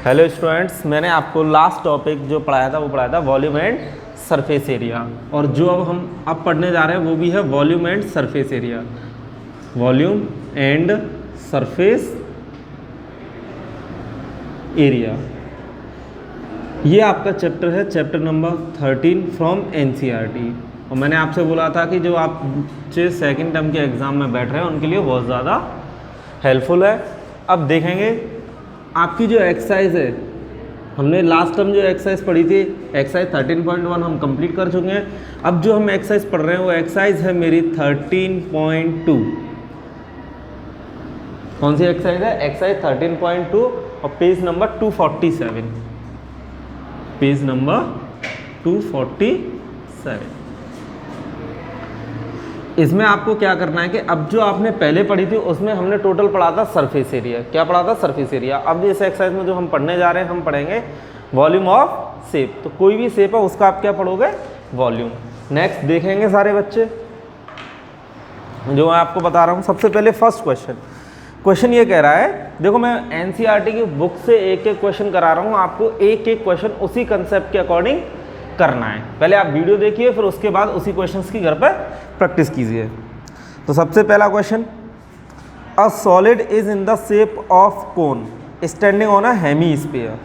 Hello students, मैंने आपको last topic जो पढ़ाया था वो पढ़ाया था वॉल्यूम एंड सरफेस एरिया, और जो अब पढ़ने जा रहे हैं वो भी है volume and surface area. Volume and surface area, ये आपका चैप्टर है, चैप्टर नंबर 13 फ्रॉम एनसीईआरटी। और मैंने आपसे बोला था कि जो आप बच्चे सेकेंड टर्म के एग्ज़ाम में बैठ रहे हैं उनके लिए बहुत ज़्यादा हेल्पफुल है। अब देखेंगे आपकी जो एक्सरसाइज है, हमने लास्ट टाइम जो एक्सरसाइज पढ़ी थी एक्सरसाइज 13.1 हम कंप्लीट कर चुके हैं। अब जो हम एक्सरसाइज पढ़ रहे हैं वो एक्सरसाइज है मेरी 13.2। कौन सी एक्सरसाइज है? एक्सरसाइज 13.2 और पेज नंबर 247, पेज नंबर 247। इसमें आपको क्या करना है कि अब जो आपने पहले पढ़ी थी उसमें हमने टोटल पढ़ा था सरफेस एरिया। क्या पढ़ा था? Surface area. अब इस एक्सरसाइज में जो हम पढ़ने जा रहे हैं हम पढ़ेंगे वॉल्यूम ऑफ शेप। तो कोई भी शेप है उसका आप क्या पढ़ोगे? वॉल्यूम। नेक्स्ट देखेंगे सारे बच्चे जो मैं आपको बता रहा हूँ। सबसे पहले फर्स्ट क्वेश्चन ये कह रहा है, देखो मैं एनसीईआरटी की बुक से एक एक क्वेश्चन करा रहा हूँ, आपको एक एक क्वेश्चन उसी कंसेप्ट के अकॉर्डिंग करना है। पहले आप वीडियो देखिए, फिर उसके बाद उसी क्वेश्चंस की घर पर प्रैक्टिस कीजिए। तो सबसे पहला question, a solid is in the shape of cone standing on a hemisphere.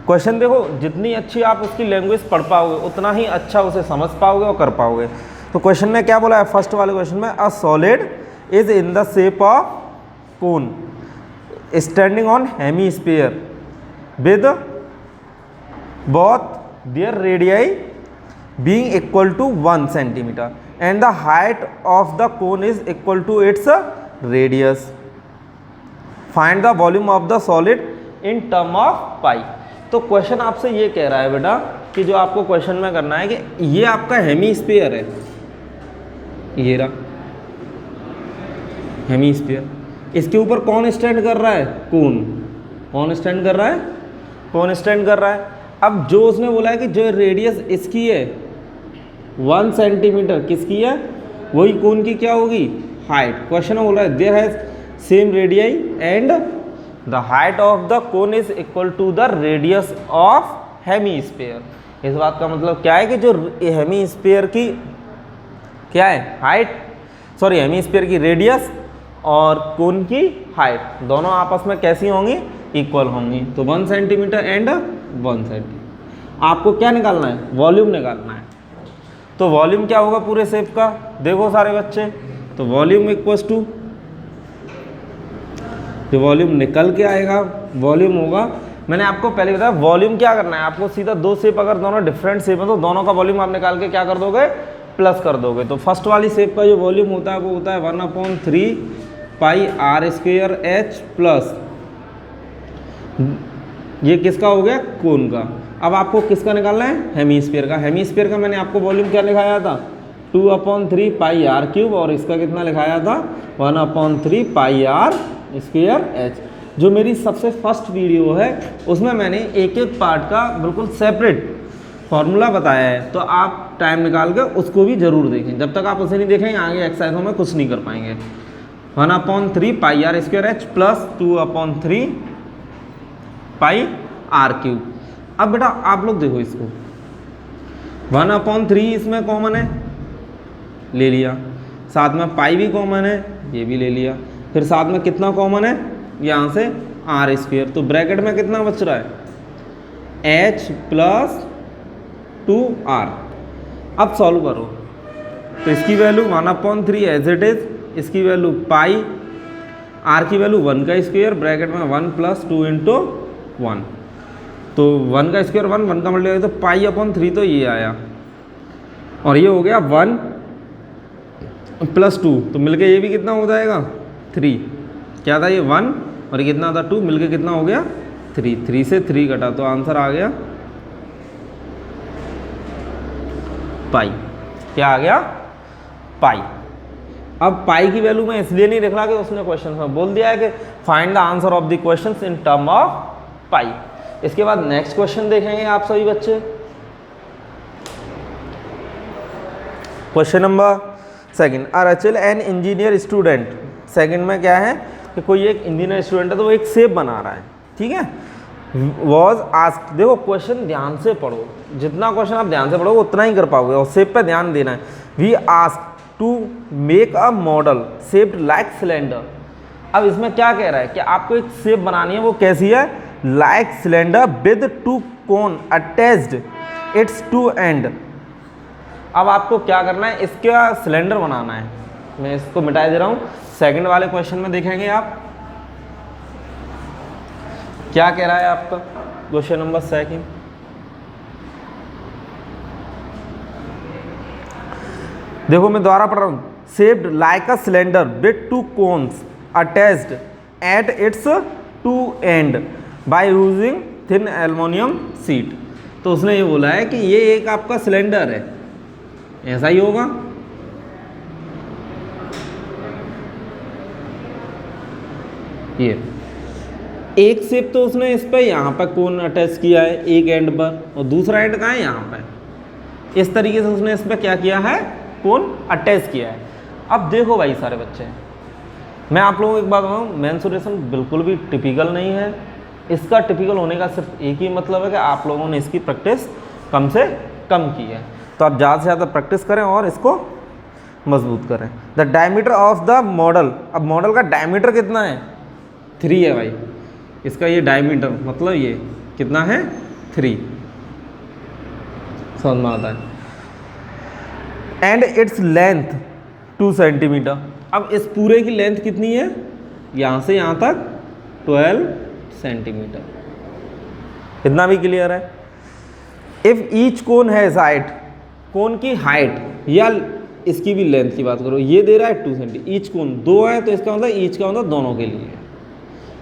Question देखो, जितनी अच्छी आप उसकी लैंग्वेज पढ़ पाओगे उतना ही अच्छा उसे समझ पाओगे और कर पाओगे। तो क्वेश्चन में क्या बोला है? फर्स्ट वाले क्वेश्चन में a solid is in the shape of cone standing on hemisphere with both their radii being equal to 1 centimeter and the height of the cone is equal to its radius. Find the volume of the solid in term of pi. तो question आपसे ये कह रहा है बेटा कि जो आपको क्वेश्चन में करना है कि ये आपका हेमीस्फीयर है, ये रहा हेमीस्फीयर, इसके ऊपर कौन स्टैंड कर रहा है? कोन। कौन स्टैंड कर रहा है? कौन स्टैंड कर रहा है। अब जो उसने बोला है कि जो रेडियस इसकी है 1 सेंटीमीटर, किसकी है? वही कोन की क्या होगी? हाइट। क्वेश्चन में बोला है there has same radii and the height of the cone is equal to the radius of hemisphere. इस बात का मतलब क्या है कि जो हेमीस्फीयर की क्या है? हाइट, सॉरी हेमीस्फीयर की रेडियस और कोन की हाइट दोनों आपस में कैसी होंगी? इक्वल होंगी। तो 1 सेंटीमीटर एंड 1 सेंटीमीटर। आपको क्या निकालना है? वॉल्यूम निकालना है। तो वॉल्यूम क्या होगा पूरे शेप का? देखो सारे बच्चे, तो वॉल्यूम इक्वल्स टू, जो वॉल्यूम निकल के आएगा वॉल्यूम होगा, मैंने आपको पहले बताया वॉल्यूम क्या करना है आपको, सीधा दो शेप अगर दोनों डिफरेंट शेप है तो दोनों का वॉल्यूम आप निकाल के क्या कर दोगे? प्लस कर दोगे। तो फर्स्ट वाली शेप का जो वॉल्यूम होता है वो होता है 1/3 pi r square h plus, ये किसका हो गया? कोन का। अब आपको किसका निकालना है? हेमीस्फीयर का। हेमीस्फीयर का मैंने आपको वॉल्यूम क्या लिखाया था? 2/3 पाई आर क्यूब, और इसका कितना लिखाया था? 1/3 पाई आर स्क्वायर एच। जो मेरी सबसे फर्स्ट वीडियो है उसमें मैंने एक एक पार्ट का बिल्कुल सेपरेट फॉर्मूला बताया है, तो आप टाइम निकाल कर उसको भी ज़रूर देखें। जब तक आप उसे नहीं देखेंगे आगे एक्सरसाइजों में कुछ नहीं कर पाएंगे। 1/3 pi r square h plus 2/3 pi r cube. अब बेटा आप लोग देखो इसको, 1/3 इसमें कॉमन है, ले लिया, साथ में पाई भी कॉमन है, ये भी ले लिया, फिर साथ में कितना कॉमन है? यहाँ से आर स्क्वायर। तो ब्रैकेट में कितना बच रहा है? H plus 2r। अब सॉल्व करो तो इसकी वैल्यू 1/3 एज इट इज, इसकी वैल्यू पाई, आर की वैल्यू 1 का स्क्वायर, ब्रैकेट में 1 + 2 × 1, तो 1 का स्क्वायर 1, 1 का मल्टीप्लाई तो पाई/3 तो ये आया, और ये हो गया 1 + 2, तो मिलके ये भी कितना हो जाएगा? 3। क्या था ये? 1, और ये कितना था? 2, मिलके कितना हो गया? 3। 3 से 3 कटा तो आंसर आ गया पाई। क्या आ गया? पाई। अब पाई की वैल्यू मैं इसलिए नहीं लिख रहा कि उसने क्वेश्चन में बोल दिया है कि find the answer of the questions in term of pi. इसके बाद नेक्स्ट क्वेश्चन देखेंगे आप सभी बच्चे। Question number second, Rachel an engineer student. Second में क्या है कि कोई एक इंजीनियर स्टूडेंट है तो वो एक शेप बना रहा है, ठीक है। वॉज आस्क्ड, देखो क्वेश्चन ध्यान से पढ़ो, जितना क्वेश्चन आप ध्यान से पढ़ोगे उतना ही कर पाओगे, और शेप पे ध्यान देना है। We ask to make a model shaped like cylinder. अब इसमें क्या कह रहा है कि आपको एक शेप बनानी है, वो कैसी है, like cylinder with two cone attached its two end. अब आपको क्या करना है, इसका सिलेंडर बनाना है। मैं इसको मिटा दे रहा हूँ, सेकंड वाले क्वेश्चन में देखेंगे आप क्या कह रहा है आपका क्वेश्चन नंबर सेकंड। देखो मैं दोबारा पढ़ रहा हूँ, shaped like a cylinder with two cones attached at its two ends by using thin aluminium sheet. तो उसने ये बोला है कि ये एक आपका सिलेंडर है, ऐसा ही होगा, ये एक शेप तो उसने इस पे यहाँ पर कोन अटैच किया है एक एंड पर, और दूसरा एंड कहाँ है, यहाँ पर। इस तरीके से उसने इस पर क्या किया है, कोन अटैच किया है। अब देखो भाई सारे बच्चे, मैं आप लोगों को एक बात बताऊँ, मेंसुरेशन बिल्कुल भी टिपिकल नहीं है। इसका टिपिकल होने का सिर्फ एक ही मतलब है कि आप लोगों ने इसकी प्रैक्टिस कम से कम की है। तो आप ज़्यादा से ज़्यादा प्रैक्टिस करें और इसको मजबूत करें। The diameter of the model, अब मॉडल का डायमीटर कितना है, 3 है भाई। इसका ये डायमीटर मतलब ये कितना है, 3, समझ में आता है। And its length 2 centimetre. अब इस पूरे की लेंथ कितनी है, यहाँ से यहाँ तक 12 सेंटीमीटर। इतना भी क्लियर है। If each cone has height, cone की हाइट या इसकी भी लेंथ की बात करो, ये दे रहा है 2 सेंटीमीटर, ईच कोन 2 है, तो इसका मतलब ईच का मतलब दोनों के लिए,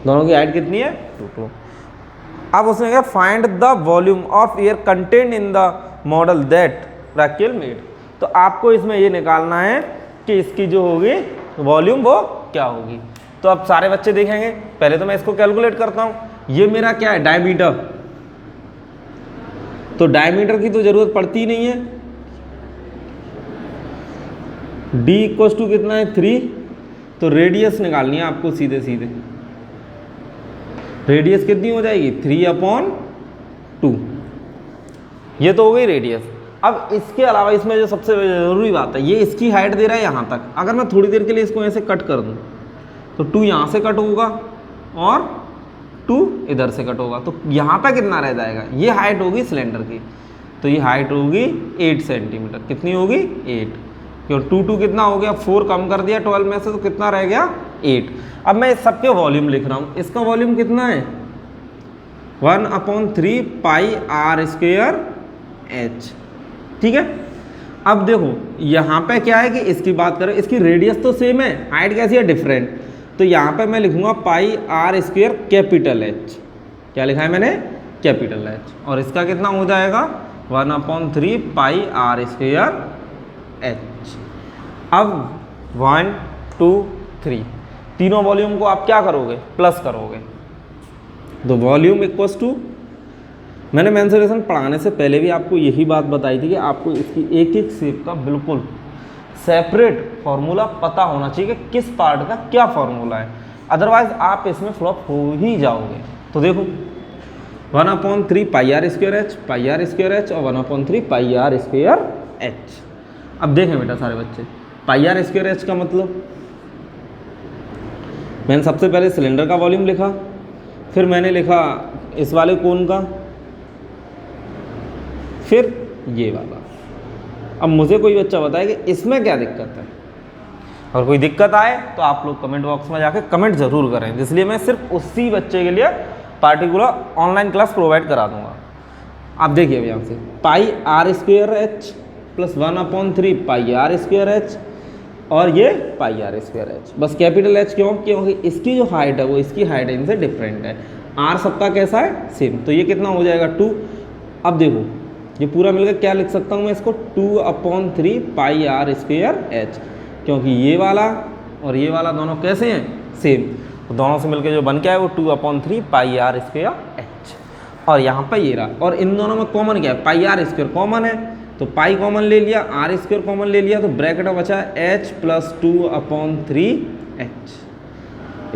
दोनों की हाइट कितनी है, 2। अब उसने कहा find the volume of air content in the model that Rachel made. तो आपको इसमें ये निकालना है कि इसकी जो होगी वॉल्यूम वो क्या होगी। तो अब सारे बच्चे देखेंगे, पहले तो मैं इसको कैलकुलेट करता हूँ। ये मेरा क्या है, डायमीटर, तो डायमीटर की तो जरूरत पड़ती ही नहीं है। d इक्वल टू कितना है, 3। तो रेडियस निकालनी है आपको सीधे सीधे। रेडियस कितनी हो जाएगी, 3/2। ये तो हो गई रेडियस। अब इसके अलावा इसमें जो सबसे ज़रूरी बात है, ये इसकी हाइट दे रहा है यहाँ तक। अगर मैं थोड़ी देर के लिए इसको ऐसे कट कर दूँ तो 2 यहाँ से कट होगा और 2 इधर से कट होगा, तो यहाँ पे कितना रह जाएगा, ये हाइट होगी सिलेंडर की। तो ये हाइट होगी 8 सेंटीमीटर। कितनी होगी, 8। क्यों 2 कितना हो गया, 4 कम कर दिया 12 में से, तो कितना रह गया, 8। अब मैं इस सबके वॉल्यूम लिख रहा हूँ। इसका वॉल्यूम कितना है, 1/3 पाई आर स्क्वायर एच। ठीक है। अब देखो यहाँ पे क्या है कि इसकी बात करें, इसकी रेडियस तो सेम है, हाइट कैसी है, डिफरेंट। तो यहाँ पे मैं लिखूंगा पाई आर स्क्वायर कैपिटल एच। क्या लिखा है मैंने, कैपिटल एच। और इसका कितना हो जाएगा, 1/3 पाई आर स्क्वायर एच। अब 1 2 3 तीनों वॉल्यूम को आप क्या करोगे, प्लस करोगे। तो वॉल्यूम इक्वल्स टू, मैंने मेंसुरेशन पढ़ाने से पहले भी आपको यही बात बताई थी कि आपको इसकी एक एक शेप का बिल्कुल सेपरेट फार्मूला पता होना चाहिए कि किस पार्ट का क्या फार्मूला है, अदरवाइज आप इसमें फ्लॉप हो ही जाओगे। तो देखो 1/3 pi r square h, pi r square h और 1/3 पाई आर स्क्वायर एच। अब देखें बेटा सारे बच्चे, पाई आर स्क्वायर एच का मतलब, मैंने सबसे पहले सिलेंडर का वॉल्यूम लिखा, फिर मैंने लिखा इस वाले कोन का, फिर ये वाला। अब मुझे कोई बच्चा बताए कि इसमें क्या दिक्कत है, और कोई दिक्कत आए तो आप लोग कमेंट बॉक्स में जाकर कमेंट ज़रूर करें, इसलिए मैं सिर्फ उसी बच्चे के लिए पार्टिकुलर ऑनलाइन क्लास प्रोवाइड करा दूंगा। आप देखिए अब यहाँ से pi r square h plus 1/3 pi r square h और ये पाई आर स्क्वायर एच। बस कैपिटल एच क्यों, क्योंकि इसकी जो हाइट है वो इसकी हाइट इनसे डिफरेंट है। आर सबका कैसा है, सेम। तो ये कितना हो जाएगा, 2। अब देखो ये पूरा मिलकर क्या लिख सकता हूँ मैं इसको, 2/3 पाई आर स्क्वायर एच, क्योंकि ये वाला और ये वाला दोनों कैसे हैं, सेम। तो दोनों से मिलकर जो बन के आए वो 2/3 पाई आर स्क्वायर एच। और यहाँ पर ये रहा, और इन दोनों में कॉमन क्या है, पाई आर स्क्वायर कॉमन है, तो पाई कॉमन ले लिया, आर स्क्वायर कॉमन ले लिया, तो ब्रैकेट में बचा H plus 2/3 H.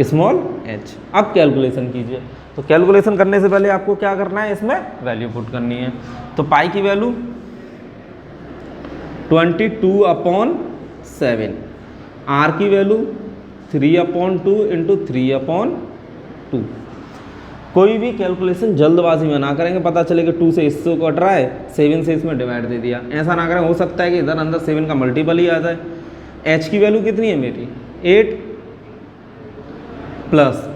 Small h। अब कैलकुलेशन कीजिए। तो कैलकुलेशन करने से पहले आपको क्या करना है, इसमें वैल्यू पुट करनी है। तो पाई की वैल्यू 22/7, आर की वैल्यू 3/2 इंटू 3/2। कोई भी कैलकुलेशन जल्दबाजी में ना करेंगे, पता चले कि 2 से इससे कट रहा है, 7 से इसमें डिवाइड दे दिया, ऐसा ना करें। हो सकता है कि इधर अंदर 7 का मल्टीपल ही आ जाए। h की वैल्यू कितनी है मेरी 8 प्लस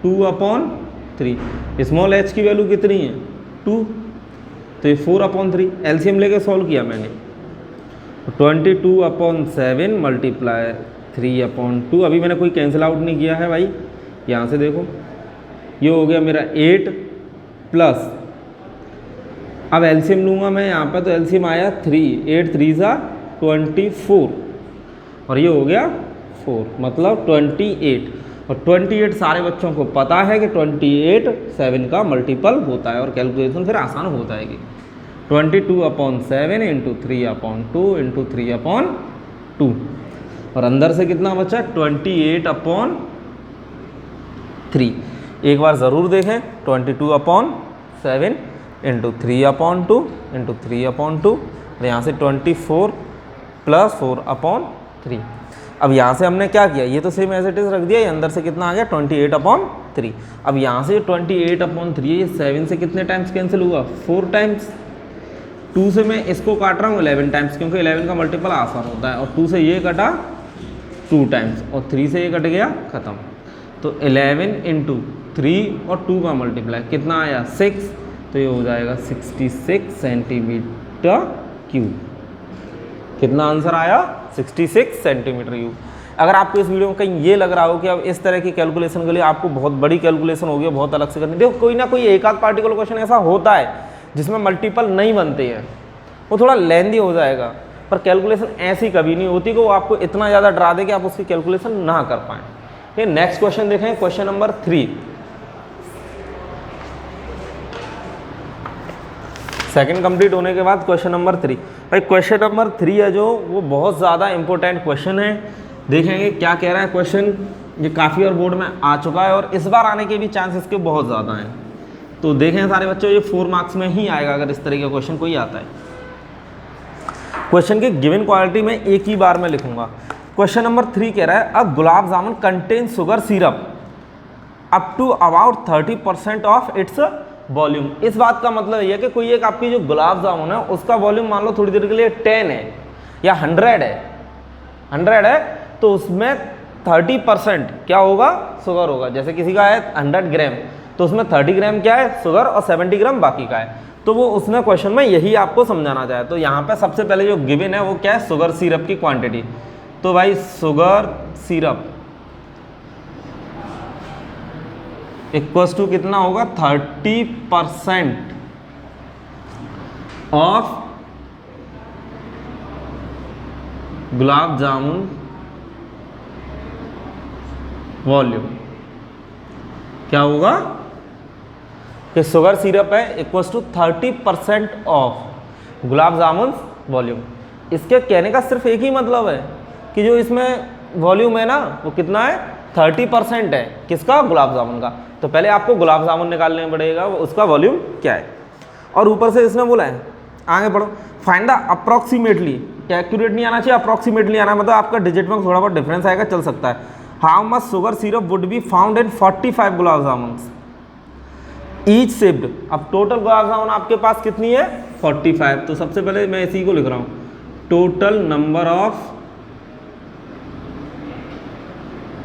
2/3, स्मॉल h की वैल्यू कितनी है 2, तो ये 4/3 एलसीएम लेके सॉल्व किया मैंने। 22/7 मल्टीप्लाई 3/2, अभी मैंने कोई कैंसिल आउट नहीं किया है भाई, यहाँ से देखो ये हो गया मेरा 8 प्लस, अब एलसीएम लूँगा मैं यहाँ पे, तो एलसीएम आया 3, 8 3 सा 24 और ये हो गया 4, मतलब 28। और 28 सारे बच्चों को पता है कि 28 7 का मल्टीपल होता है और कैलकुलेशन फिर आसान हो जाएगी। 22/7 इंटू 3/2 इंटू 3/2 और अंदर से कितना बचा 28/3। एक बार ज़रूर देखें 22/7 इंटू 3/2 इंटू 3/2 और यहाँ से 24 प्लस 4/3। अब यहाँ से हमने क्या किया, ये तो सेम एज इट इज़ रख दिया, ये अंदर से कितना आ गया 28/3। अब यहाँ से 28/3 ये 7 से कितने टाइम्स कैंसिल हुआ 4 टाइम्स। 2 से मैं इसको काट रहा हूँ 11 टाइम्स, क्योंकि 11 का मल्टीपल आसान होता है, और 2 से ये कटा 2 टाइम्स और 3 से ये कट गया, ख़त्म। तो 11 इंटू 3 और 2 का मल्टीप्लाई कितना आया 6, तो ये हो जाएगा 66 सेंटीमीटर क्यूब। कितना आंसर आया 66 सेंटीमीटर क्यूब। अगर आपको इस वीडियो में कहीं ये लग रहा हो कि अब इस तरह की कैलकुलेशन के लिए आपको बहुत बड़ी कैलकुलेशन होगी, बहुत अलग से करनी, देखो कोई ना कोई एक आध पार्टिकुलर क्वेश्चन ऐसा होता है जिसमें मल्टीपल नहीं बनते हैं, वो थोड़ा लेंदी हो जाएगा, पर कैलकुलेशन ऐसी कभी नहीं होती कि वो आपको इतना ज़्यादा डरा दे कि आप उसकी कैलकुलेशन ना कर पाएँ। ठीक है, नेक्स्ट क्वेश्चन देखें, क्वेश्चन नंबर 3। सेकंड कंप्लीट होने के बाद क्वेश्चन नंबर 3। भाई क्वेश्चन नंबर 3 है जो, वो बहुत ज़्यादा इंपॉर्टेंट क्वेश्चन है। देखेंगे क्या कह रहा है क्वेश्चन, ये काफ़ी और बोर्ड में आ चुका है और इस बार आने के भी चांसेस के बहुत ज़्यादा हैं। तो देखें सारे बच्चों, ये 4 मार्क्स में ही आएगा अगर इस तरह का क्वेश्चन कोई आता है। क्वेश्चन के गिवन क्वालिटी में एक ही बार में लिखूंगा। क्वेश्चन नंबर 3 कह रहा है, अब gulab jamun contain sugar syrup up to about 30% of its volume. इस बात का मतलब ये है कि कोई एक आपकी जो गुलाब जामुन है उसका वॉल्यूम मान लो थोड़ी देर के लिए 10 है या 100 है, तो उसमें 30% क्या होगा शुगर होगा। जैसे किसी का है 100 ग्राम, तो उसमें 30 ग्राम क्या है शुगर और 70 ग्राम बाकी का है। तो वो उसने क्वेश्चन में यही आपको समझाना चाहे। तो यहाँ पे सबसे पहले जो गिवन है वो क्या है, शुगर सिरप की क्वांटिटी। तो भाई शुगर सिरप इक्वल्स टू कितना होगा 30% ऑफ गुलाब जामुन वॉल्यूम। क्या होगा कि शुगर सिरप है equals to 30% of gulab jamun volume. इसके कहने का सिर्फ एक ही मतलब है कि जो इसमें वॉल्यूम है ना वो कितना है 30% है, किसका गुलाब जामुन का। तो पहले आपको गुलाब जामुन निकालने पड़ेगा उसका वॉल्यूम क्या है, और ऊपर से इसने बोला है आगे पढ़ो, फाइंड द अप्रॉक्सीमेटली, एक्यूरेट नहीं आना चाहिए, अप्रॉक्सीमेटली आना मतलब आपका डिजिट में थोड़ा बहुत डिफरेंस आएगा, चल सकता है। How much sugar syrup would be found in 45 gulab jamun each shaped. अब टोटल गुलाब जामुन आपके पास कितनी है 45। तो सबसे पहले मैं इसी को लिख रहा हूँ, टोटल नंबर ऑफ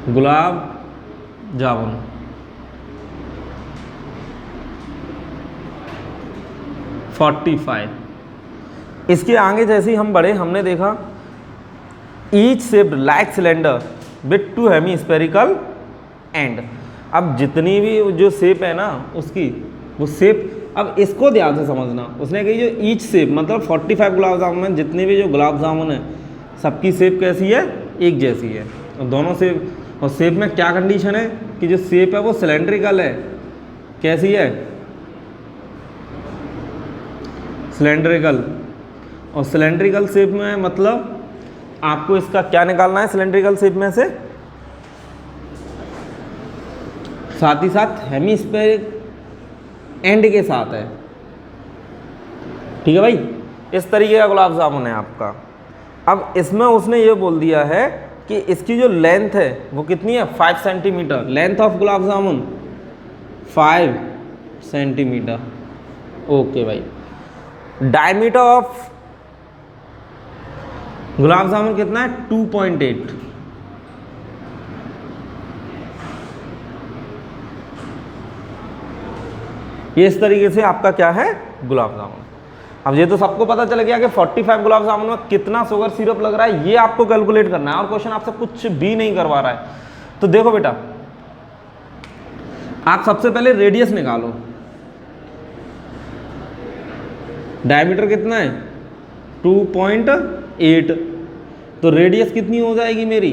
गुलाब जामुन – 45। इसके आगे जैसे ही हम बढ़े हमने देखा each shaped like cylinder with 2 hemispherical and. अब जितनी भी जो शेप है ना उसकी वो शेप, अब इसको ध्यान से समझना, उसने कही जो ईच शेप मतलब 45 गुलाब जामुन में जितने भी जो गुलाब जामुन है सबकी शेप कैसी है एक जैसी है, और दोनों शेप, और शेप में क्या कंडीशन है कि जो शेप है वो सिलेंड्रिकल है, कैसी है सिलेंड्रिकल। और सिलेंड्रिकल शेप में मतलब आपको इसका क्या निकालना है सिलेंड्रिकल शेप में से साथ ही साथ हेमिस्फेरिक एंड के साथ है। ठीक है भाई, इस तरीके का गुलाब जामुन है आपका। अब इसमें उसने ये बोल दिया है कि इसकी जो लेंथ है वो कितनी है, 5 centimetre. Length of gulab jamun 5 centimetre. Okay भाई, डायमीटर ऑफ गुलाब जामुन कितना है, 2.8। ये इस तरीके से आपका क्या है, गुलाब जामुन। अब ये तो सबको पता चल गया कि 45 गुलाब जामुन में कितना शुगर सिरप लग रहा है, ये आपको कैलकुलेट करना है और क्वेश्चन आपसे कुछ भी नहीं करवा रहा है। तो देखो बेटा, आप सबसे पहले रेडियस निकालो। डायमीटर कितना है, 2.8, तो रेडियस कितनी हो जाएगी मेरी,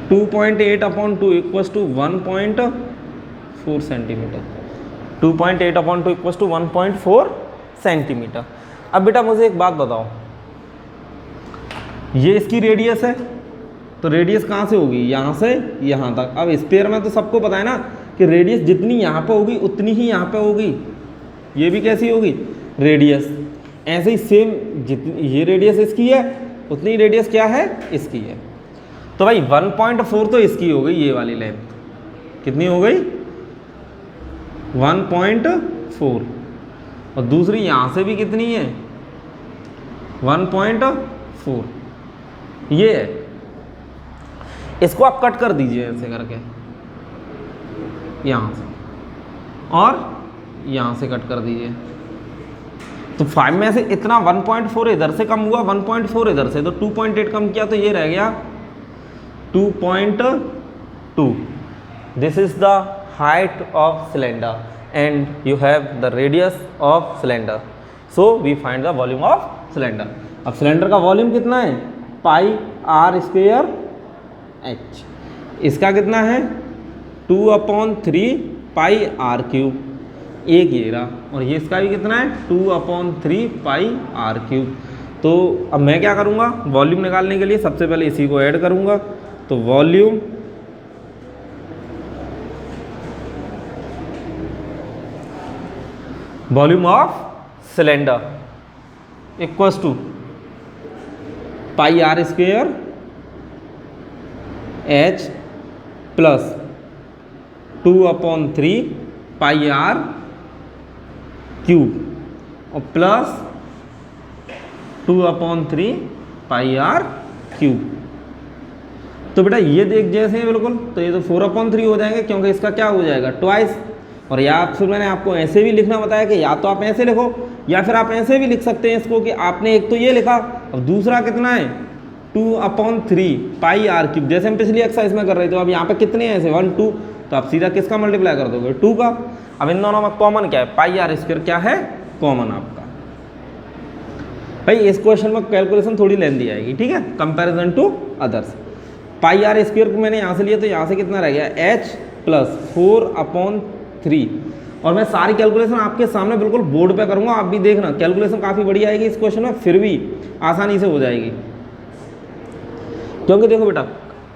2.8 upon 2 equals to 1.4 centimetre. 2.8 upon 2 equals to 1.4 centimetre. अब बेटा मुझे एक बात बताओ, ये इसकी रेडियस है, तो रेडियस कहाँ से होगी, यहाँ से यहाँ तक। अब स्पेयर में तो सबको पता है ना कि रेडियस जितनी यहाँ पे होगी उतनी ही यहाँ पे होगी। ये भी कैसी होगी, रेडियस। ऐसे ही सेम जितनी ये रेडियस इसकी है उतनी रेडियस क्या है, इसकी है। तो भाई 1.4 तो इसकी हो गई, ये वाली लेंथ कितनी हो गई, 1.4, और दूसरी यहाँ से भी कितनी है, 1.4, ये है। इसको आप कट कर दीजिए ऐसे करके, यहाँ से और यहाँ से कट कर दीजिए। तो 5 में से इतना 1.4 इधर से कम हुआ, 1.4 इधर से, तो 2.8 कम किया तो ये रह गया 2.2। This is the height of cylinder and you have the radius of cylinder, so we find the volume of cylinder. अब सिलेंडर का वॉल्यूम कितना है, पाई आर स्क्वेयर एच। इसका कितना है, 2/3 पाई आर क्यूब, एक ये रहा। और ये इसका भी कितना है, 2/3 पाई आर क्यूब। तो अब मैं क्या करूँगा, वॉल्यूम निकालने के लिए सबसे पहले इसी को ऐड करूँगा। तो volume of cylinder equals to pi r square h plus 2/3 pi r cube और प्लस 2/3 पाई आर क्यूब। तो बेटा ये देख जैसे हैं बिल्कुल, तो ये तो 4/3 हो जाएंगे क्योंकि इसका क्या हो जाएगा, ट्वाइस। और या फिर मैंने आपको ऐसे भी लिखना बताया कि या तो आप ऐसे लिखो या फिर आप ऐसे भी लिख सकते हैं इसको कि आपने एक तो ये लिखा और दूसरा कितना है, 2/3 पाई आर क्यूब। जैसे हम पिछली एक्सरसाइज में कर रहे थे, तो अब यहाँ पे कितने हैं ऐसे 1 2, तो आप सीधा किसका मल्टीप्लाई कर दोगे, 2 का। अब इन दोनों में कॉमन क्या है, पाई आर स्क्वायर क्या है, कॉमन आपका। भाई इस क्वेश्चन में कैलकुलेशन थोड़ी लेंदी आएगी, ठीक है, comparison to others. Pi r square को मैंने यहाँ से लिया तो यहाँ से कितना रह गया, h प्लस 4/3। और मैं सारी कैलकुलेशन आपके सामने बिल्कुल बोर्ड पे करूँगा, आप भी देखना कैलकुलेशन काफ़ी बढ़िया आएगी इस क्वेश्चन में, फिर भी आसानी से हो जाएगी। क्योंकि देखो बेटा,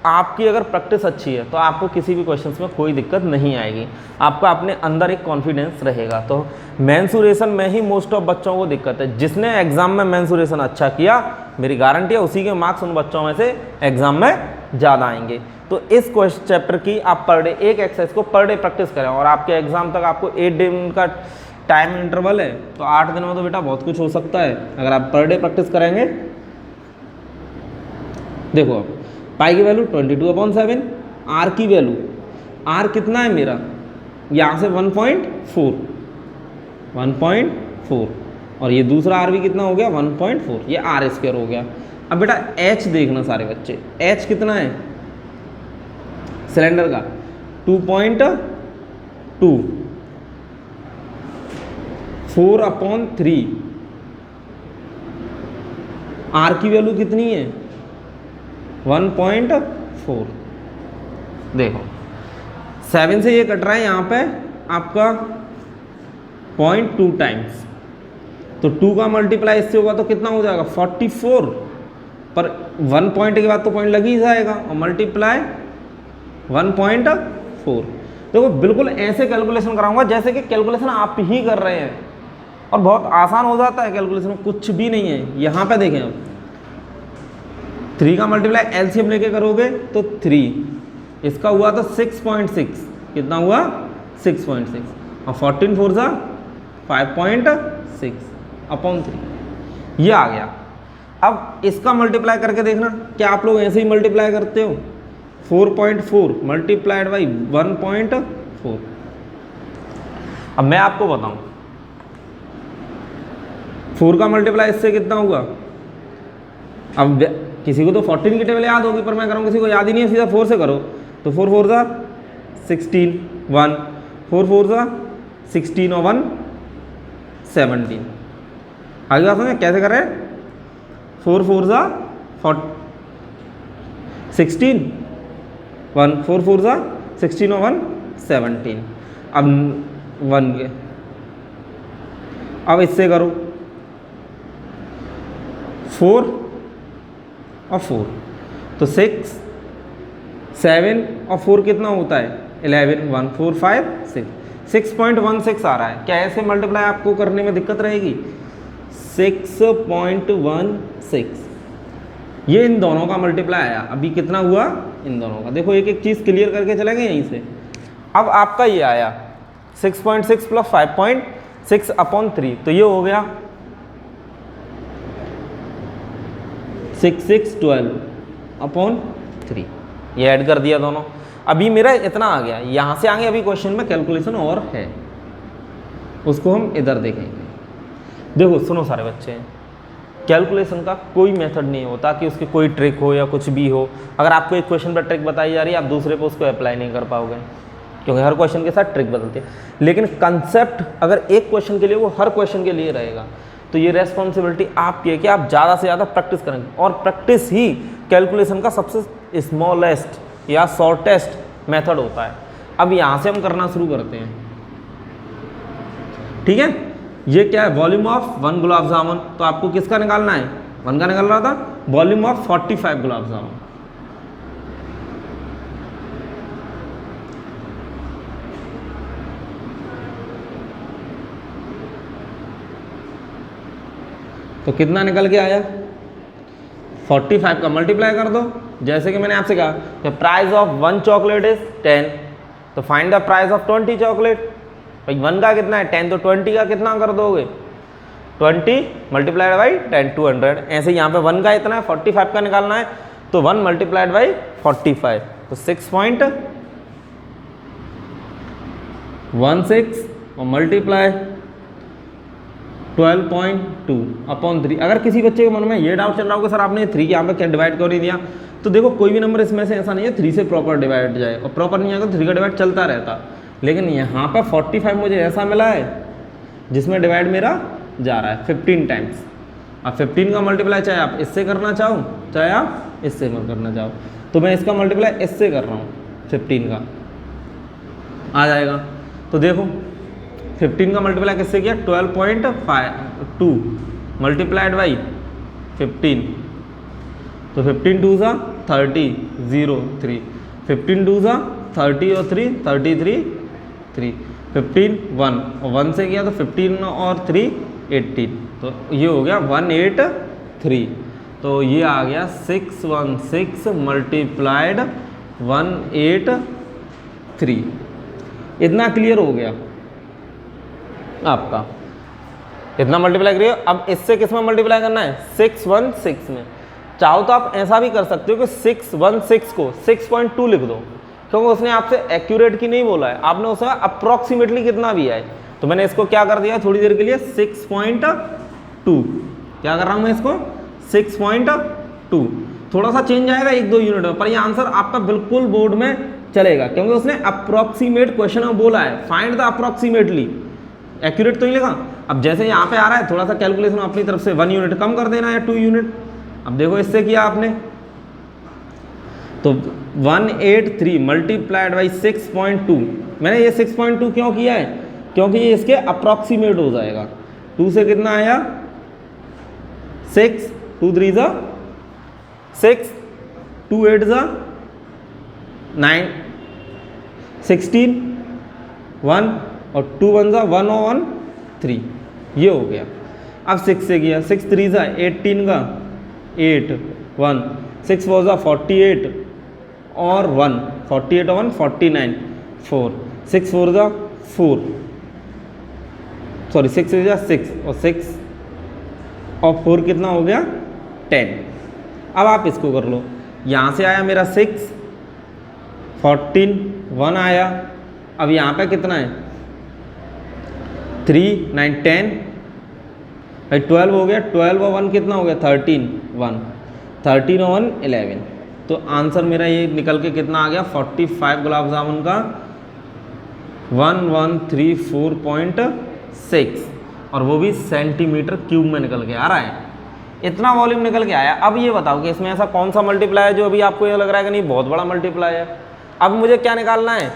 आपकी अगर प्रैक्टिस अच्छी है तो आपको किसी भी क्वेश्चंस में कोई दिक्कत नहीं आएगी, आपका अपने अंदर एक कॉन्फिडेंस रहेगा। तो मेंसुरेशन में ही मोस्ट ऑफ बच्चों को दिक्कत है। जिसने एग्जाम में मेंसुरेशन अच्छा किया, मेरी गारंटी है उसी के मार्क्स उन बच्चों में से एग्जाम में ज़्यादा आएंगे। तो इस क्वेश्चन चैप्टर की आप पर डे एक एक्सरसाइज को पर डे प्रैक्टिस करें, और आपके एग्जाम तक आपको 8 दिन का टाइम इंटरवल है, तो 8 दिन में तो बेटा बहुत कुछ हो सकता है अगर आप पर डे प्रैक्टिस करेंगे। देखो अब पाई की वैल्यू 22/7, आर की वैल्यू, आर कितना है मेरा, यहाँ से 1.4, और ये दूसरा आर भी कितना हो गया, 1.4, ये आर स्क्वायर हो गया। अब बेटा एच देखना सारे बच्चे, एच कितना है सिलेंडर का, 2.2, 4/3, आर की वैल्यू कितनी है, 1.4। देखो 7 से ये कट रहा है यहाँ पे आपका 0.2 टाइम्स, तो 2 का मल्टीप्लाई इससे होगा तो कितना हो जाएगा, 44। पर 1 पॉइंट के बाद तो पॉइंट लग ही जाएगा, और मल्टीप्लाई 1.4। देखो बिल्कुल ऐसे कैलकुलेशन कराऊंगा जैसे कि कैलकुलेशन आप ही कर रहे हैं, और बहुत आसान हो जाता है कैलकुलेशन, कुछ भी नहीं है। यहाँ पे देखें आप 3 का मल्टीप्लाई एलसीएम लेके करोगे तो 3, इसका हुआ तो 6.6, कितना हुआ 6.6, और 14 4 जा 5.6 अपॉन 3, ये आ गया। अब इसका मल्टीप्लाई करके देखना, क्या आप लोग ऐसे ही मल्टीप्लाई करते हो? 4.4 मल्टीप्लाइड बाई 1.4। अब मैं आपको बताऊं 4 का मल्टीप्लाई इससे कितना हुआ। अब किसी को तो 14 की टेबल याद होगी, पर मैं करूँ किसी को याद ही नहीं है, सीधा 4 से करो। तो 4 4 जा 16, 1, 4 4 जा 16 और 1 17। आगे बात समझे कैसे करें? 4 4 जा 16, 1 4 4 जा 16 और 1 17। अब 1 के, अब इससे करो 4 और 4, तो 6 7 और 4 कितना होता है 11, 1 4 5 6, 6.16 आ रहा है। क्या ऐसे मल्टीप्लाई आपको करने में दिक्कत रहेगी? 6.16, ये इन दोनों का मल्टीप्लाई आया। अभी कितना हुआ इन दोनों का? देखो एक एक चीज़ क्लियर करके चलेंगे यहीं से। अब आपका ये आया 6.6 प्लस 5.6 अपॉन 3, तो ये हो गया 6612 अपॉन 3, ये ऐड कर दिया दोनों। अभी मेरा इतना आ गया, यहाँ से आगे अभी क्वेश्चन में कैलकुलेशन और है, उसको हम इधर देखेंगे। देखो सुनो सारे बच्चे, कैलकुलेशन का कोई मेथड नहीं होता कि उसकी कोई ट्रिक हो या कुछ भी हो। अगर आपको एक क्वेश्चन पर ट्रिक बताई जा रही है, आप दूसरे पे उसको अप्लाई नहीं कर पाओगे, क्योंकि हर क्वेश्चन के साथ ट्रिक बदलती है। लेकिन कंसेप्ट अगर एक क्वेश्चन के लिए, वो हर क्वेश्चन के लिए रहेगा। तो ये रेस्पॉन्सिबिलिटी आपकी है कि आप ज़्यादा से ज़्यादा प्रैक्टिस करेंगे, और प्रैक्टिस ही कैलकुलेशन का सबसे स्मॉलेस्ट या शॉर्टेस्ट मेथड होता है। अब यहाँ से हम करना शुरू करते हैं, ठीक है। ये क्या है? Volume of 1 gulab jamun. तो आपको किसका निकालना है? 1 का निकल रहा था। Volume of 45 gulab jamun. तो कितना निकल के आया? 45 का मल्टीप्लाई कर दो। जैसे कि मैंने आपसे कहा कि प्राइस ऑफ 1 चॉकलेट इज 10, तो find the price of 20 chocolate. भाई 1 का कितना है 10, तो 20 का कितना कर दोगे? 20 मल्टीप्लाइड बाई 10 200। ऐसे यहाँ पे 1 का इतना है, 45 का निकालना है, तो 1 मल्टीप्लाइड बाई 45, तो 6.16 और मल्टीप्लाई 12.2 अपॉन 3। अगर किसी बच्चे के मन में ये डाउट चल रहा होगा सर आपने 3 के यहाँ पे क्या डिवाइड क्यों नहीं दिया, तो देखो कोई भी नंबर इसमें से ऐसा नहीं है 3 से प्रॉपर डिवाइड जाए, और प्रॉपर नहीं आएगा तो 3 का डिवाइड चलता रहता। लेकिन यहाँ पर 45 मुझे ऐसा मिला है जिसमें डिवाइड मेरा जा रहा है 15 टाइम्स। अब 15 का मल्टीप्लाई चाहे आप इससे करना चाहो, चाहे आप इससे करना चाहो, तो मैं इसका मल्टीप्लाई इससे कर रहा हूँ, 15 का आ जाएगा। तो देखो 15 का मल्टीप्लाई किससे किया? 12.2 मल्टीप्लाइड बाई 15, तो 15 2 जा 30 0 3, 15 2 जा 30 और 3 33 3, 15 1 और 1 से किया तो 15 और 3 18, तो ये हो गया 183। तो ये आ गया 616 मल्टीप्लाइड 183। इतना क्लियर हो गया आपका, इतना मल्टीप्लाई करिए। अब इससे किस में मल्टीप्लाई करना है? 616 में। चाहो तो आप ऐसा भी कर सकते हो कि 616 को 6.2 लिख दो, क्योंकि उसने आपसे एक्यूरेट की नहीं बोला है, आपने उसमें अप्रॉक्सीमेटली कितना भी है। तो मैंने इसको क्या कर दिया थोड़ी देर के लिए 6.2, क्या कर रहा हूँ मैं इसको 6.2। थोड़ा सा चेंज आएगा 1-2 यूनिट में, पर ये आंसर आपका बिल्कुल बोर्ड में चलेगा, क्योंकि उसने अप्रॉक्सीमेट क्वेश्चन में बोला है, फाइंड द अप्रॉक्सीमेटली, एक्यूरेट तो नहीं लिखा। अब जैसे यहाँ पे आ रहा है थोड़ा सा कैलकुलेशन अपनी तरफ से 1 यूनिट कम कर देना है, 2 यूनिट। अब देखो इससे किया आपने तो 183 मल्टीप्लाइड बाई 6.2। मैंने ये 6.2 क्यों किया है? क्योंकि ये इसके अप्रॉक्सीमेट हो जाएगा। 2 से कितना आया 6, 2 3 जा 6, 2 8 जा 9, 16 1 और 2 1 ज़ा 1 और 1 3, ये हो गया। अब 6 से किया, 6 3 ज़ा 18 का 8 1, 6 4 ज़ा 48 और 1, 48 और 1 49 4, 6 4 ज़ा 4, सॉरी 6 ज़ा 6 और 6 और 4 कितना हो गया 10। अब आप इसको कर लो, यहाँ से आया मेरा 6 14 1 आया, अब यहाँ पे कितना है 3 9 10 भाई 12 हो गया, 12 और 1 कितना हो गया 13 1, 13 और 1 11, तो आंसर मेरा ये निकल के कितना आ गया 45 गुलाब जामुन का 1134.6 और वो भी सेंटीमीटर क्यूब में निकल के आ रहा है। इतना वॉल्यूम निकल के आया। अब ये बताओ कि इसमें ऐसा कौन सा मल्टीप्लाई है जो अभी आपको ये लग रहा है कि नहीं बहुत बड़ा मल्टीप्लाई है। अब मुझे क्या निकालना है,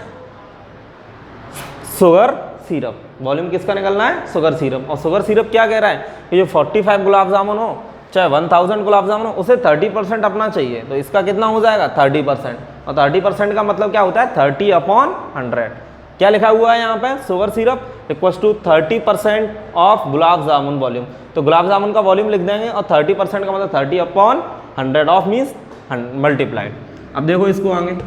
शुगर सिरप। वॉल्यूम किसका निकलना है, शुगर सिरप। और शुगर सिरप क्या कह रहा है कि जो 45 गुलाब जामुन हो चाहे 1000 गुलाब जामुन हो उसे 30% अपना चाहिए, तो इसका कितना हो जाएगा 30%। और 30% का मतलब क्या होता है 30/100। क्या लिखा हुआ है यहाँ पे, sugar syrup equals to 30% of gulab jamun volume. तो गुलाब जामुन का वॉल्यूम लिख देंगे और 30% का मतलब 30/100 ऑफ मीन्स मल्टीप्लाइड। अब देखो इसको आगे,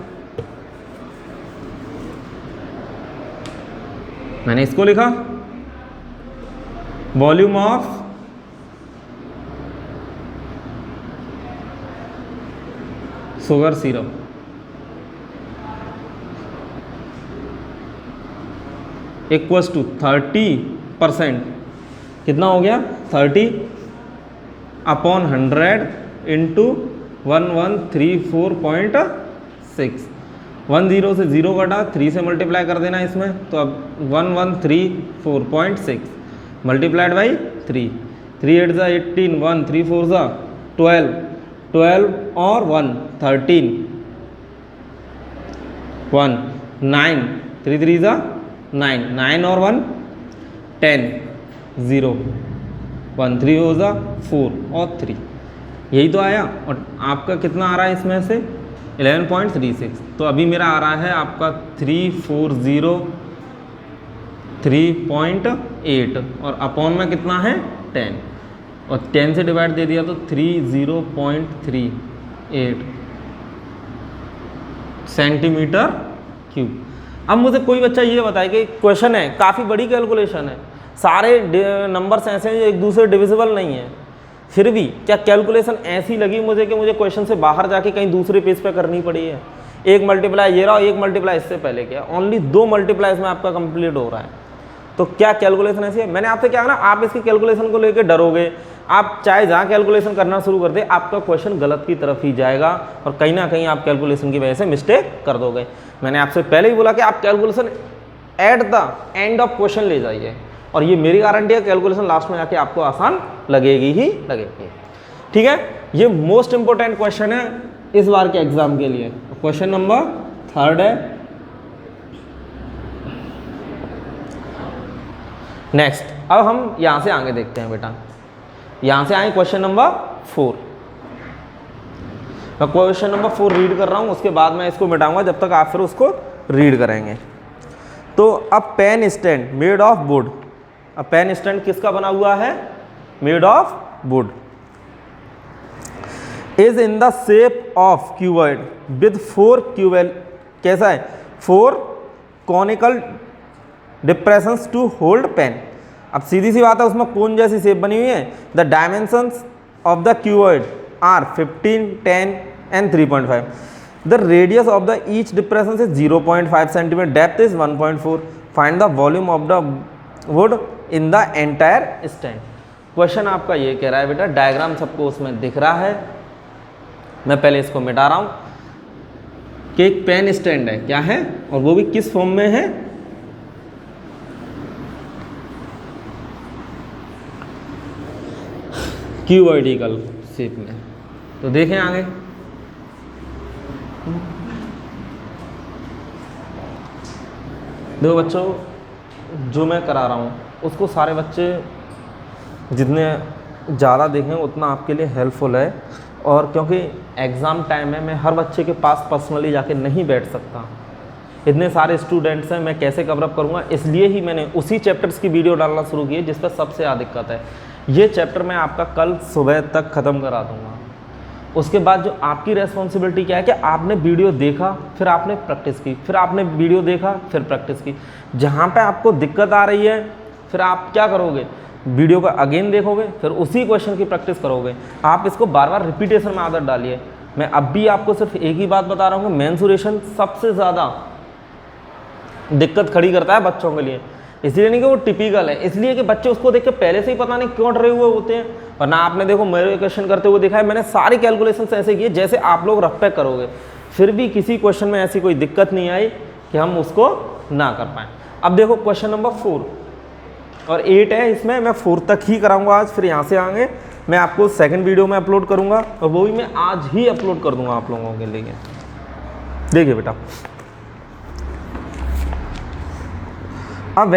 मैंने इसको लिखा volume of sugar syrup equals to 30%, कितना हो गया 30/100 इंटू 1134.6। 10 से 0 कटा, 3 से मल्टीप्लाई कर देना इसमें, तो अब 1134.6 मल्टीप्लाइड बाई 3, 3 8 ज़ा 18, 1 3 4 ज़ा 12, 12 और 1 13, 1 9, 3 3 ज़ा 9, 9 और 1 10, 0 1 3 हो ज़ा 4 और 3, यही तो आया। और आपका कितना आ रहा है इसमें से 11.36। तो अभी मेरा आ रहा है आपका 340.3.8 और अपॉन में कितना है 10 और 10 से डिवाइड दे दिया तो 30.38 सेंटीमीटर क्यूब। अब मुझे कोई बच्चा ये बताए कि क्वेश्चन है काफ़ी बड़ी कैलकुलेशन है, सारे नंबर्स ऐसे हैं जो एक दूसरे डिविजिबल नहीं है, फिर भी क्या कैलकुलेशन ऐसी लगी मुझे कि मुझे क्वेश्चन से बाहर जाके कहीं दूसरे पेज पे करनी पड़ी है। एक मल्टीप्लाई ये रहा, एक मल्टीप्लाई इससे पहले किया, ओनली 2 मल्टीप्लाई इसमें आपका कंप्लीट हो रहा है। तो क्या कैलकुलेशन ऐसी है, मैंने आपसे क्या ना, आप इसकी कैलकुलेशन को लेकर डरोगे, आप चाहे जहाँ कैलकुलेशन करना शुरू कर दे आपका क्वेश्चन गलत की तरफ ही जाएगा और कहीं ना कहीं आप कैलकुलेशन की वजह से मिस्टेक कर दोगे। मैंने आपसे पहले ही बोला कि आप calculation at the end of question ले जाइए और ये मेरी गारंटी है कैलकुलेशन लास्ट में जाके आपको आसान लगेगी ही लगेगी। ठीक है, ये मोस्ट इंपॉर्टेंट क्वेश्चन है इस बार के एग्जाम के लिए। क्वेश्चन नंबर 3 है। नेक्स्ट, अब हम यहां से आगे देखते हैं बेटा, यहां से आए क्वेश्चन नंबर 4। मैं क्वेश्चन नंबर 4 रीड कर रहा हूं, उसके बाद मैं इसको मिटाऊंगा, जब तक आप फिर उसको रीड करेंगे। तो अब pen stand made of wood, अब पेन स्टैंड किसका बना हुआ है, made of wood, is in the shape of cuboid with 4 क्यूबेल, कैसा है 4 conical depressions to hold pen. अब सीधी सी बात है, उसमें कोन जैसी शेप बनी हुई है। The dimensions of the cuboid are 15 10 and 3.5। The radius of the each depression is 0.5 centimetre, depth is 1.4। Find the volume of the wood in the entire stand. Question आपका ये कह रहा है बेटा, डायग्राम सबको उसमें दिख रहा है, मैं पहले इसको मिटा रहा हूं कि एक पेन स्टैंड है, क्या है और वो भी किस फॉर्म में है, क्यूबॉइडिकल शेप में। तो देखें आगे, देखो बच्चों, जो मैं करा रहा हूँ उसको सारे बच्चे जितने ज़्यादा देखें उतना आपके लिए हेल्पफुल है। और क्योंकि एग्ज़ाम टाइम में मैं हर बच्चे के पास पर्सनली जाके नहीं बैठ सकता, इतने सारे स्टूडेंट्स हैं, मैं कैसे कवरअप करूँगा, इसलिए ही मैंने उसी चैप्टर्स की वीडियो डालना शुरू की है जिस पर सबसे ज़्यादा दिक्कत है। ये चैप्टर मैं आपका कल सुबह तक ख़त्म करा दूँगा। उसके बाद जो आपकी रेस्पॉन्सिबिलिटी क्या है कि आपने वीडियो देखा, फिर आपने प्रैक्टिस की, फिर आपने वीडियो देखा, फिर प्रैक्टिस की। जहाँ पे आपको दिक्कत आ रही है फिर आप क्या करोगे, वीडियो का अगेन देखोगे, फिर उसी क्वेश्चन की प्रैक्टिस करोगे। आप इसको बार बार रिपीटेशन में आदत डालिए। मैं अब भी आपको सिर्फ एक ही बात बता रहा हूँ कि मेंसुरेशन सबसे ज़्यादा दिक्कत खड़ी करता है बच्चों के लिए। इसलिए नहीं कि वो टिपिकल है, इसलिए कि बच्चे उसको देख के पहले से ही पता नहीं क्यों डरे हुए होते हैं। वरना आपने देखो मेरे क्वेश्चन करते हुए देखा है, मैंने सारी कैलकुलेशंस ऐसे किए जैसे आप लोग रफ पे करोगे, फिर भी किसी क्वेश्चन में ऐसी कोई दिक्कत नहीं आई कि हम उसको ना कर पाएँ। अब देखो क्वेश्चन नंबर 4 और 8 है, इसमें मैं 4 तक ही कराऊंगा आज, फिर यहाँ से आगे मैं आपको सेकंड वीडियो में अपलोड करूंगा और वो भी मैं आज ही अपलोड कर दूंगा आप लोगों के लिए। देखिए बेटा, अब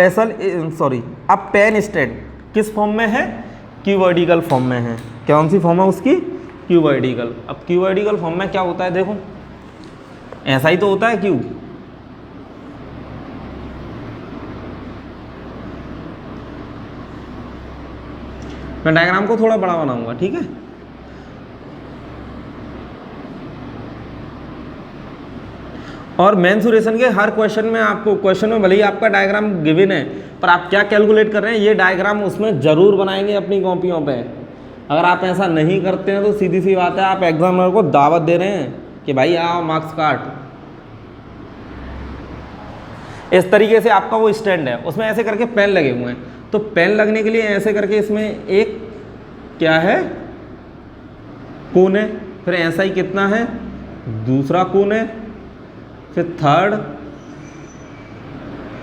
पेन स्टैंड किस फॉर्म में है, क्यूबॉइडिकल फॉर्म में है। कौन सी फॉर्म है उसकी, क्यूबॉइडिकल। अब क्यूबॉइडिकल फॉर्म में क्या होता है, देखो ऐसा ही तो होता है क्यूब। मैं डायग्राम को थोड़ा बड़ा बनाऊंगा, ठीक है। और मेंसुरेशन के हर क्वेश्चन में आपको, क्वेश्चन में भले ही आपका डायग्राम गिवन है पर आप क्या कैलकुलेट कर रहे हैं ये डायग्राम उसमें जरूर बनाएंगे अपनी कॉपियों पे। अगर आप ऐसा नहीं करते हैं तो सीधी सी बात है आप एग्जामिनर को दावत दे रहे हैं कि भाई आओ मार्क्स काट। इस तरीके से आपका वो स्टैंड है, उसमें ऐसे करके पेन लगे हुए हैं, तो पेन लगने के लिए ऐसे करके इसमें एक क्या है, कोन है, फिर ऐसा ही कितना है, दूसरा कोन है, फिर थर्ड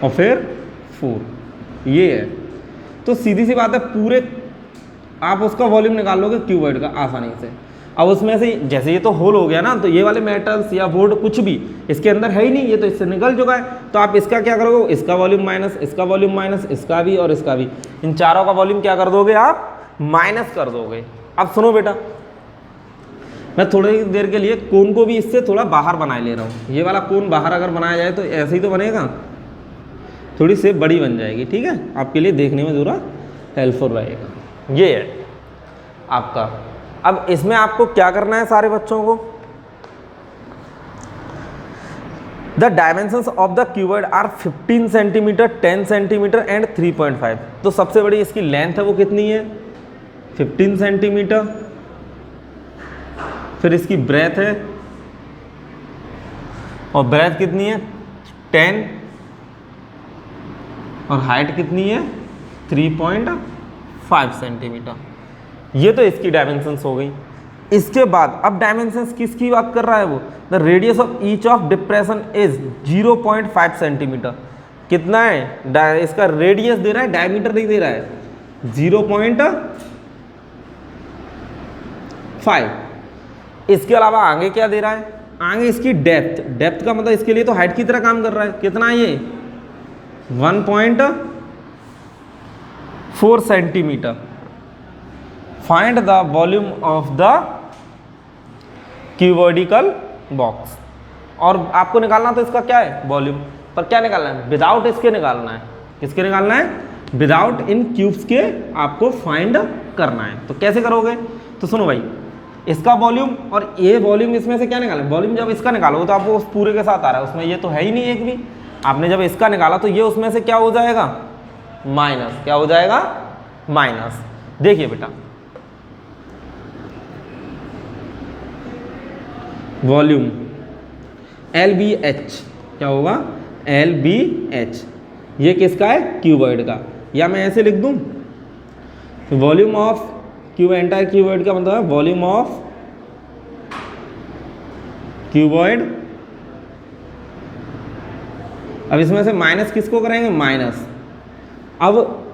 और फिर 4, ये है। तो सीधी सी बात है पूरे आप उसका वॉल्यूम निकाल लोगे क्यूबॉइड का आसानी से। अब उसमें से जैसे ये तो होल हो गया ना, तो ये वाले मेटल्स या वुड कुछ भी इसके अंदर है ही नहीं, ये तो इससे निकल चुका है। तो आप इसका क्या करोगे, इसका वॉल्यूम माइनस, इसका वॉल्यूम माइनस, इसका भी और इसका भी, इन चारों का वॉल्यूम क्या कर दोगे आप, माइनस कर दोगे। अब सुनो बेटा, मैं थोड़ी देर के लिए कोन को भी इससे थोड़ा बाहर बनाए ले रहा हूँ। ये वाला कोन बाहर अगर बनाया जाए तो ऐसे ही तो बनेगा, थोड़ी शेप बड़ी बन जाएगी, ठीक है, आपके लिए देखने में थोड़ा हेल्पफुल रहेगा। ये है आपका। अब इसमें आपको क्या करना है सारे बच्चों को, the dimensions of the cuboid are 15 centimetre, 10 centimetre and 3.5। तो सबसे बड़ी इसकी लेंथ है वो कितनी है, 15 सेंटीमीटर, फिर इसकी ब्रेथ है, और ब्रेथ कितनी है 10, और हाइट कितनी है 3.5 सेंटीमीटर। ये तो इसकी डायमेंशंस हो गई। इसके बाद अब डायमेंशंस किसकी बात कर रहा है वो, the radius of each of depression is 0.5 centimetre. कितना है इसका रेडियस दे रहा है, डायमीटर नहीं दे रहा है, 0.5। इसके अलावा आगे क्या दे रहा है, आगे इसकी डेप्थ, डेप्थ का मतलब इसके लिए तो हाइट की तरह काम कर रहा है। कितना है ये 1.4 centimetre. Find the volume of the cuboidical box. और आपको निकालना तो इसका क्या है वॉल्यूम, पर क्या निकालना है, विदाउट इसके निकालना है। किसके निकालना है, विदाउट इन क्यूब्स के आपको फाइंड करना है। तो कैसे करोगे, तो सुनो भाई, इसका वॉल्यूम और ये वॉल्यूम इसमें से क्या निकालें, वॉल्यूम जब इसका निकालोगे तो आपको उस पूरे के साथ आ रहा है, उसमें ये तो है ही नहीं एक भी। आपने जब इसका निकाला तो ये उसमें से क्या हो जाएगा, माइनस। क्या हो जाएगा, माइनस। देखिए बेटा, वॉल्यूम LBH क्या होगा, LBH, ये किसका है, क्यूबॉइड का। या मैं ऐसे लिख दूं, वॉल्यूम ऑफ एंटायर क्यूबॉइड का मतलब है वॉल्यूम ऑफ क्यूबॉइड। अब इसमें से माइनस किसको करेंगे, माइनस। अब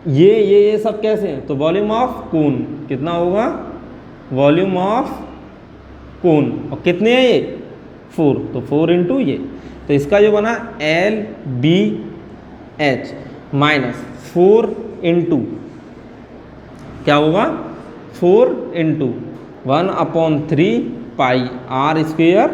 ये सब कैसे हैं, तो वॉल्यूम ऑफ कोन कितना होगा, वॉल्यूम ऑफ कोन, और कितने हैं ये 4, तो 4 इंटू ये, तो इसका जो बना LBH माइनस 4 इंटू क्या होगा, 4 इंटू 1/3 पाई r²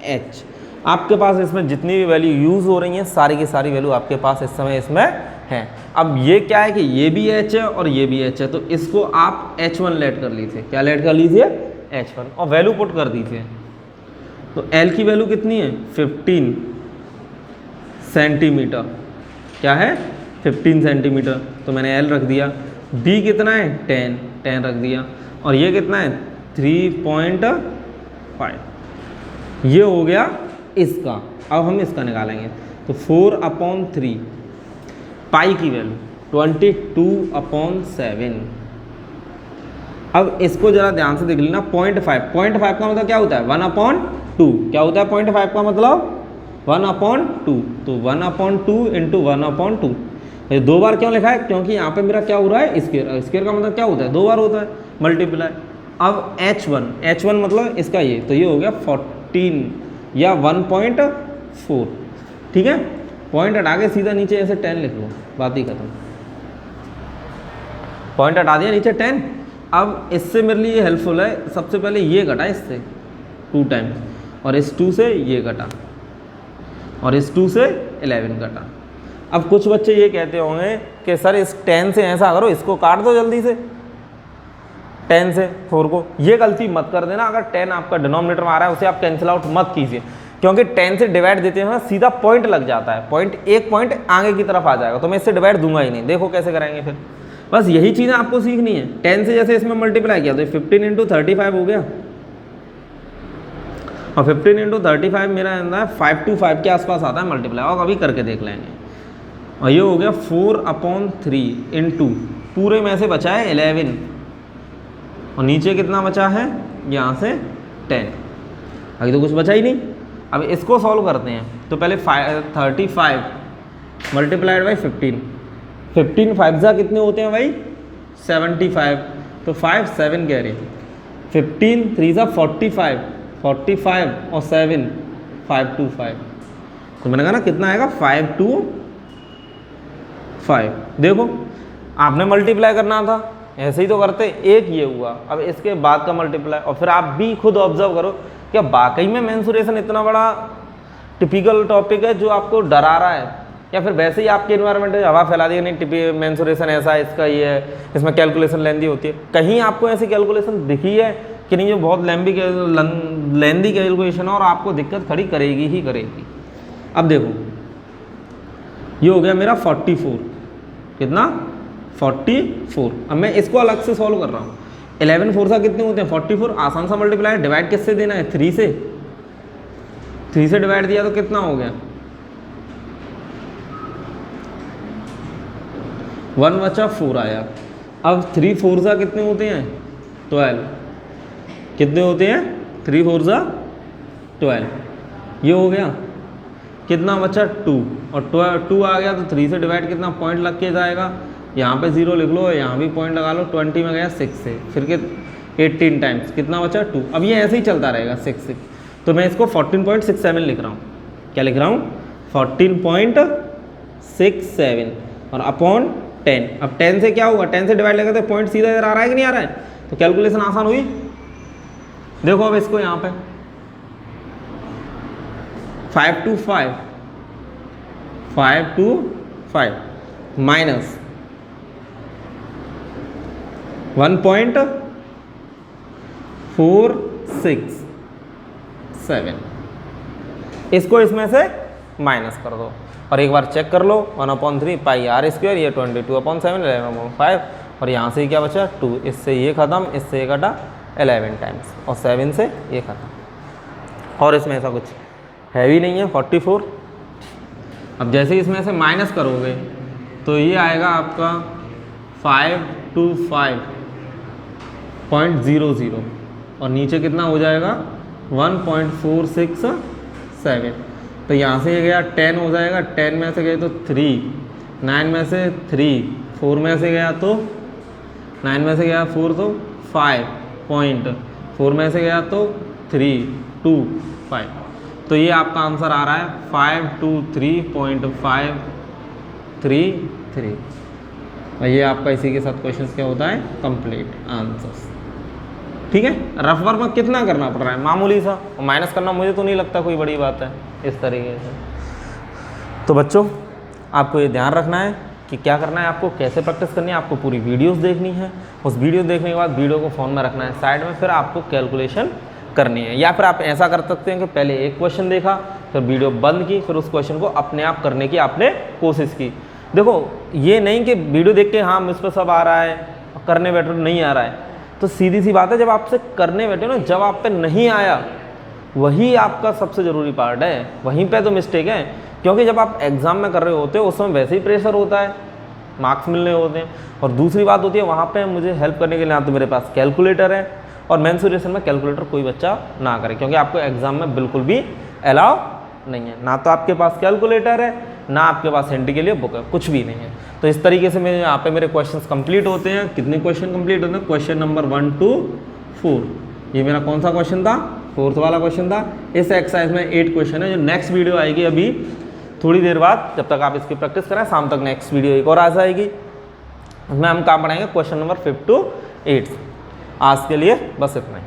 H। आपके पास इसमें जितनी भी वैल्यू यूज़ हो रही हैं सारी की सारी वैल्यू आपके पास इस समय इसमें है। अब ये क्या है कि ये भी एच है और ये भी एच है, तो इसको आप H1 लेट कर लीजिए। क्या लेट कर लीजिए? H1, और वैल्यू पुट कर दीजिए। तो L की वैल्यू कितनी है? 15 सेंटीमीटर। क्या है? 15 सेंटीमीटर। तो मैंने L रख दिया। B कितना है? 10 रख दिया। और ये कितना है? 3.5। ये हो गया इसका। अब हम इसका निकालेंगे। तो 4/3 पाई की वैल्यू 22/7। अब इसको जरा ध्यान से देख लेना। 0.5 का मतलब क्या होता है? 1/2। क्या होता है 0.5 का मतलब? 1/2। तो 1/2 इंटू 1/2। ये 2 बार क्यों लिखा है? क्योंकि यहाँ पे मेरा क्या हो रहा है? स्क्वायर का मतलब क्या होता है? 2 बार होता है मल्टीप्लाई। अब H1 मतलब इसका ये, तो ये हो गया 14 या 1.4। ठीक है, पॉइंट हटा के सीधा नीचे ऐसे 10 लिख लो, बात ही खत्म। पॉइंट हटा दिया, नीचे 10। अब इससे मेरे लिए हेल्पफुल है, सबसे पहले ये घटा इससे 2 टाइम्स, और इस 2 से ये घटा, और इस 2 से 11 घटा। अब कुछ बच्चे ये कहते होंगे कि सर इस 10 से ऐसा करो, इसको काट दो जल्दी से 10 से 4 को। ये गलती मत कर देना। अगर 10 आपका डिनोमिनेटर में आ रहा है उसे आप कैंसिल आउट मत कीजिए, क्योंकि 10 से डिवाइड देते हैं सीधा पॉइंट लग जाता है, एक पॉइंट आगे की तरफ आ जाएगा, तो मैं इससे डिवाइड दूंगा ही नहीं। देखो कैसे कराएंगे फिर, बस यही चीज़ें आपको सीखनी है। 10 से जैसे इसमें मल्टीप्लाई किया तो 15 इंटू 35 हो गया, और 15 इंटू 35 मेरा है 525 के आसपास आता है मल्टीप्लाई, और अभी करके देख लेंगे। और ये हो गया 4/3 इंटू पूरे में से बचा है 11, और नीचे कितना बचा है? यहाँ से 10। अभी तो कुछ बचा ही नहीं। अब इसको सॉल्व करते हैं। तो पहले 35 मल्टीप्लाइड बाई 15। 15 5 जा कितने होते हैं भाई? 75। तो 5 7 कह रहे, 15 3 जा 45, 45 और 7 525। तो मैंने कहा ना कितना आएगा? 525। देखो आपने मल्टीप्लाई करना था, ऐसे ही तो करते। एक ये हुआ, अब इसके बाद का मल्टीप्लाई, और फिर आप भी खुद ऑब्जर्व करो क्या वाकई में मेंसुरेशन इतना बड़ा टिपिकल टॉपिक है जो आपको डरा रहा है, या फिर वैसे ही आपके इन्वायरमेंट में हवा फैला दी नहीं मेंसुरेशन ऐसा है, इसका ये है, इसमें कैलकुलेशन लेंदी होती है। कहीं आपको ऐसी कैलकुलेशन दिखी है कि नहीं जो बहुत लेंदी कैलकुलेशन है और आपको दिक्कत खड़ी करेगी ही करेगी? अब देखो ये हो गया मेरा 44। कितना? 44। अब मैं इसको अलग से सॉल्व कर रहा हूँ। 11 4 सा कितने होते हैं? 44। आसान सा मल्टीप्लाई, डिवाइड किससे देना है? 3 से। 3 से डिवाइड दिया तो कितना हो गया? 1 बचा 4 आया। अब 3 4 सा कितने होते हैं? 12। कितने होते हैं? 3 4 सा 12। ये हो गया। कितना बचा? 2, और 2 आ गया तो 3 से डिवाइड कितना पॉइंट लग के जाएगा? यहाँ पे 0 लिख लो, यहाँ भी पॉइंट लगा लो। 20 में गया 6 से, फिर 18 टाइम्स कितना बचा? 2। अब ये ऐसे ही चलता रहेगा 6 से। तो मैं इसको 14.67 लिख रहा हूँ। क्या लिख रहा हूँ? 14.67 और अपॉन 10। अब 10 से क्या होगा? 10 से डिवाइड लगा तो पॉइंट सीधा इधर आ रहा है कि नहीं आ रहा है? तो कैलकुलेशन आसान हुई। देखो अब इसको यहाँ पे 525 माइनस 1.467, इसको इसमें से माइनस कर दो और एक बार चेक कर लो। 1/3 पाई आर स्क्वायर, ये 22/7 11/5, और यहाँ से क्या बचा? 2। इससे ये ख़त्म, इससे ये कटा 11 टाइम्स, और 7 से ये ख़त्म। और इसमें ऐसा कुछ है भी नहीं है 44। अब जैसे ही इसमें से माइनस करोगे तो ये आएगा आपका 525.00, और नीचे कितना हो जाएगा? 1.467। तो यहाँ से ये गया 10 हो जाएगा, 10 में से गए तो 3, 9 में से 3, 4 में से गया तो 9 में से गया 4 तो 5 पॉइंट, 4 में से गया तो 3 2 5। तो ये आपका आंसर आ रहा है 523.533, और ये आपका इसी के साथ क्वेश्चन क्या होता है? Complete answers. ठीक है। रफ वर्क में कितना करना पड़ रहा है, मामूली सा, माइनस करना मुझे तो नहीं लगता कोई बड़ी बात है इस तरीके से। तो बच्चों आपको ये ध्यान रखना है कि क्या करना है, आपको कैसे प्रैक्टिस करनी है, आपको पूरी वीडियोस देखनी है। उस वीडियो देखने के बाद वीडियो को फ़ोन में रखना है साइड में, फिर आपको कैलकुलेशन करनी है। या फिर आप ऐसा कर सकते हैं कि पहले एक क्वेश्चन देखा, फिर वीडियो बंद की, फिर उस क्वेश्चन को अपने आप करने की आपने कोशिश की। देखो ये नहीं कि वीडियो देख के हाँ मुझ पर सब आ रहा है, करने बैठो नहीं आ रहा है, तो सीधी सी बात है, जब आपसे करने बैठे ना, जब आप पे नहीं आया वही आपका सबसे ज़रूरी पार्ट है, वहीं पे तो मिस्टेक है। क्योंकि जब आप एग्ज़ाम में कर रहे होते हो उस समय वैसे ही प्रेशर होता है, मार्क्स मिलने होते हैं। और दूसरी बात होती है वहाँ पे मुझे हेल्प करने के लिए ना तो मेरे पास कैलकुलेटर है, और मेंसुरेशन में कैलकुलेटर कोई बच्चा ना करे, क्योंकि आपको एग्ज़ाम में बिल्कुल भी अलाउ नहीं है। ना तो आपके पास कैलकुलेटर है, ना आपके पास हिंट के लिए बुक है, कुछ भी नहीं है। तो इस तरीके से मेरे यहाँ पे मेरे क्वेश्चंस कंप्लीट होते हैं। कितने क्वेश्चन कंप्लीट होते हैं? Question number 1 to 4। ये मेरा कौन सा क्वेश्चन था? 4th वाला क्वेश्चन था। इस एक्सरसाइज में 8 क्वेश्चन है। जो नेक्स्ट वीडियो आएगी अभी थोड़ी देर बाद, जब तक आप इसकी प्रैक्टिस करें, शाम तक नेक्स्ट वीडियो एक और आ जाएगी, उसमें हम काम पढ़ाएंगे क्वेश्चन नंबर 5 to 8। आज के लिए बस इतना ही।